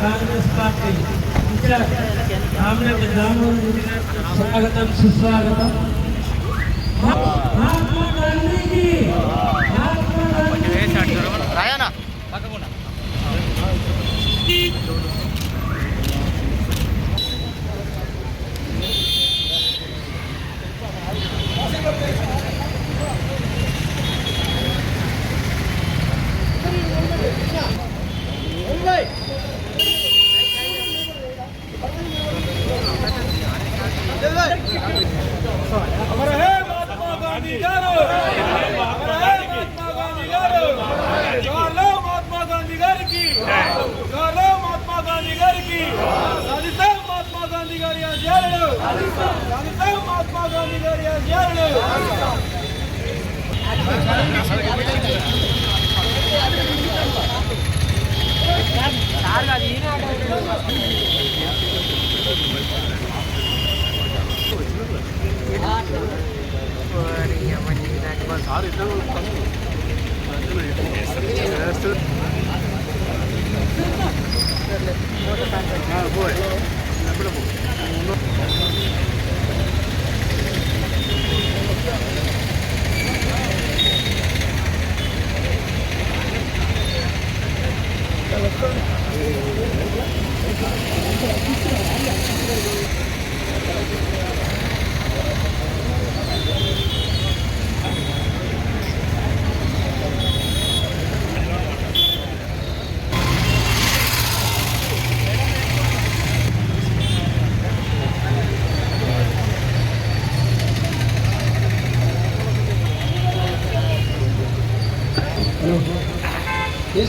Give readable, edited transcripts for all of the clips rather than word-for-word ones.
Congress party Rama Reddy Ramoji స్వాగతం సుస్వాగతం. మహాత్మా గాంధీకి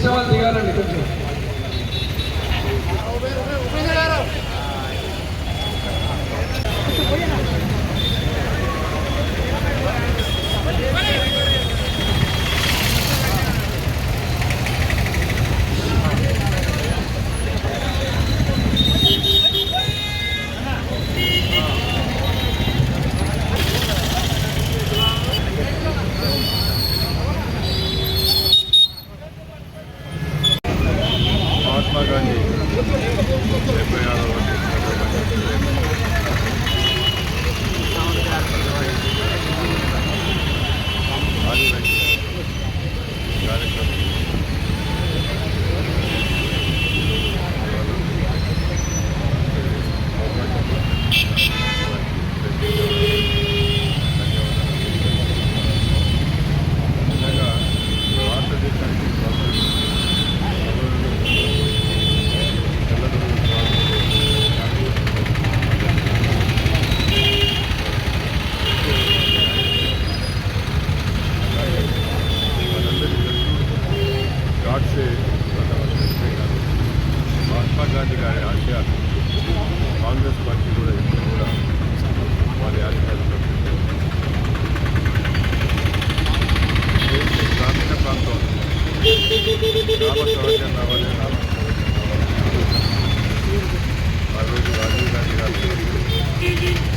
వాళ్ళు దిగాలండి కొంచెం. మహాత్మా గాంధీ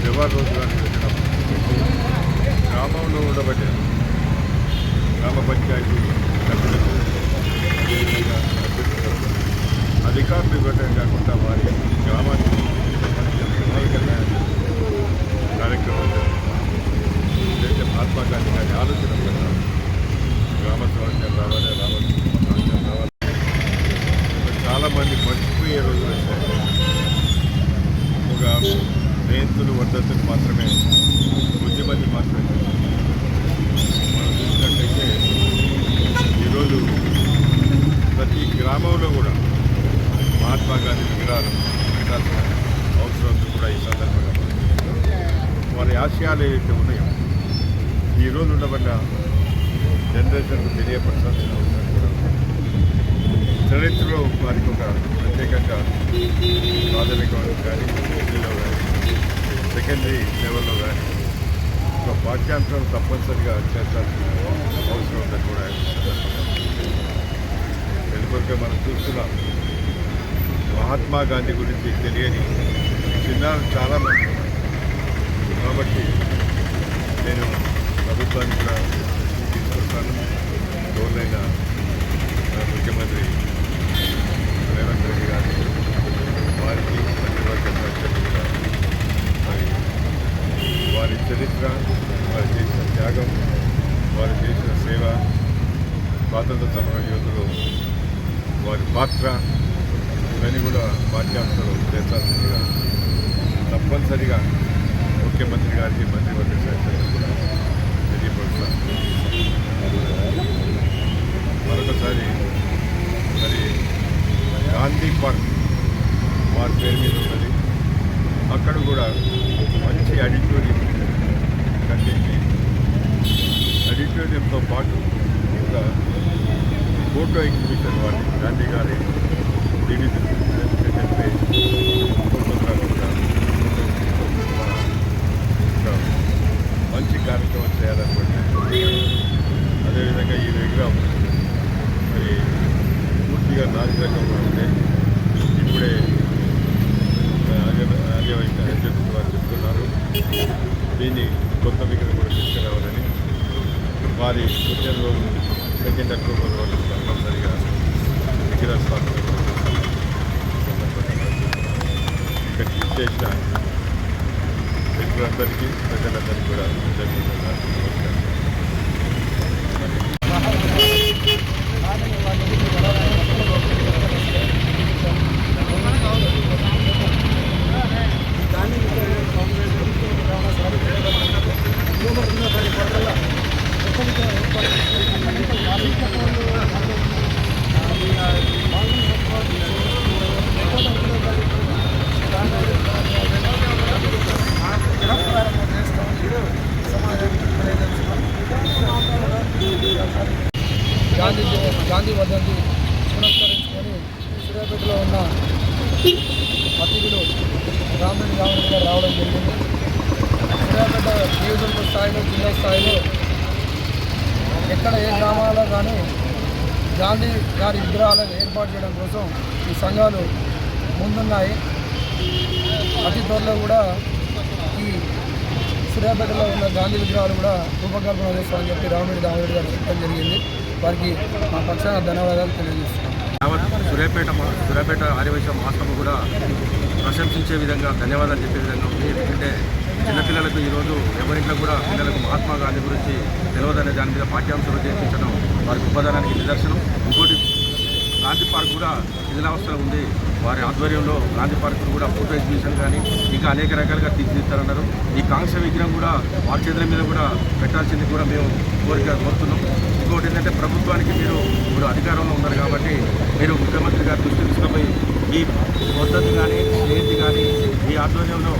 20 రోజులని పెట్టడం గ్రామంలో ఉండబట్టే గ్రామ పంచాయతీ అధికారులు ఇవ్వటం కాకుండా వారి గ్రామానికి కార్యక్రమం ఏదైతే మహాత్మా గాంధీ గారి ఆలోచన ప్రకారం గ్రామ స్వరాజ్యం రావాలి, స్వరాజ్యం రావాలి. చాలామంది మర్చిపోయే రోజులు వచ్చాయి. ఒక జయంతులు వర్ధంతులు మాత్రమే కొద్దిమంది మాత్రమే మనం చూసినట్టయితే ఈరోజు ప్రతి గ్రామంలో కూడా మహాత్మా గాంధీ విగ్రహాలు పెట్టాల్సిన అవసరం కూడా ఈ సందర్భంగా వారి ఆశయాలు ఏవైతే ఉన్నాయో ఈరోజు ఉండబడ్డ జనరేషన్కు తెలియపరచాల్సిన అవసరం కూడా చరిత్రలో వారికి ఒక ప్రత్యేకంగా ప్రాథమిక కానీ డిగ్రీలో కానీ సెకండరీ లెవెల్లో కానీ ఒక పాఠ్యాంశం తప్పనిసరిగా చేర్చాల్సిన అవసరం ఉందని కూడా ఎందుకంటే మనం చూస్తున్నాం మహాత్మా గాంధీ గురించి తెలియని చిన్నారులు చాలామంది ఉన్నారు. కాబట్టి నేను ప్రభుత్వాన్ని కూడా తీసుకొస్తాను. గవర్నైన ముఖ్యమంత్రి రేవంత్ రెడ్డి గారు పాత్ర ఇవన్నీ కూడా పాఠ్యాంశాలు చేర్చాల్సిందిగా తప్పనిసరిగా ముఖ్యమంత్రి గారికి మంత్రివర్గ శాఖకు కూడా తెలియపరుస్తాను. మరొకసారి మరి గాంధీ పార్క్ వారి పేరు మీద ఉన్నది. అక్కడ కూడా మంచి ఆడిటోరియం కట్టించి ఆడిటోరియంతో పాటు ఒక ఫోటో ఎగ్జిబిషన్ వాటి గాంధీ గారి డివిజన్ ఫోటోగ్రాఫ్ కూడా ఒక మంచి కార్యక్రమం చేయాలనుకుంటున్నాను. అదేవిధంగా ఈ విగ్రహం మరి పూర్తిగా నాసిరకంగా ఉంటే ఇప్పుడే ఆర్యవైశ్య అధ్యక్షులు వారు చెప్తున్నారు దీన్ని కొత్త విగ్రహం కూడా తీసుకురావాలని. వారి పుట్టినరోజు 2 అక్టోబర్ రోజు తప్పనిసరిగా విగ్రహ స్థాపన ఇక్కడికి ఇచ్చేసిన వ్యక్తులందరికీ ప్రజలందరికీ కూడా గాంధీ వర్ధంతి పురస్కరించుకొని సూర్యాపేటలో ఉన్న అతిథులు రామిరెడ్డి గారు రావడం జరిగింది. సూర్యాపేట నియోజకవర్గ స్థాయిలో జిల్లా స్థాయిలో ఎక్కడ ఏ గ్రామాల్లో కానీ గాంధీ గారి విగ్రహాలను ఏర్పాటు చేయడం కోసం ఈ సంఘాలు ముందున్నాయి. అతి త్వరలో కూడా ఈ సూర్యాపేటలో ఉన్న గాంధీ విగ్రహాలు కూడా రూపకల్పన చేస్తామని చెప్పి రామిరెడ్డి గారు చెప్పడం జరిగింది. వారికి మా పక్షాన ధన్యవాదాలు తెలియజేస్తున్నాం. సూర్యాపేట ఆర్యవైశ్య మహాసభ కూడా ప్రశంసించే విధంగా ధన్యవాదాలు చెప్పే విధంగా ఉంది. ఎందుకంటే చిన్నపిల్లలకు ఈరోజు ఎవరింట్లో కూడా పిల్లలకు మహాత్మా గాంధీ గురించి తెలియదనే దాని మీద పాఠ్యాంశాలు చేర్పించడం వారి గొప్పదనానికి నిదర్శనం. ఇంకోటి గాంధీ పార్క్ కూడా శిథిలావస్థలో ఉంది. వారి ఆధ్వర్యంలో గాంధీ పార్క్ కూడా ఫోటో ఎగ్జిబిషన్ కానీ ఇంకా అనేక రకాలుగా తీర్చిదిద్దారన్నారు. ఈ కాంస్య విగ్రహం కూడా వారి చేతుల మీద కూడా పెట్టాల్సింది కూడా మేము కోరుతున్నాం. ఇంకోటి ఏంటంటే ప్రభుత్వానికి మీరు ఇప్పుడు అధికారంలో ఉన్నారు కాబట్టి మీరు ముఖ్యమంత్రి గారి దృష్టి తీసుకుపోయి ఈ పద్ధతి కానీ జయంతి కానీ ఈ ఆధ్వర్యంలో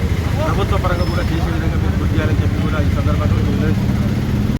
ప్రభుత్వ పరంగా కూడా చేసే విధంగా మీరు కృషి చేయాలని చెప్పి కూడా ఈ సందర్భంగా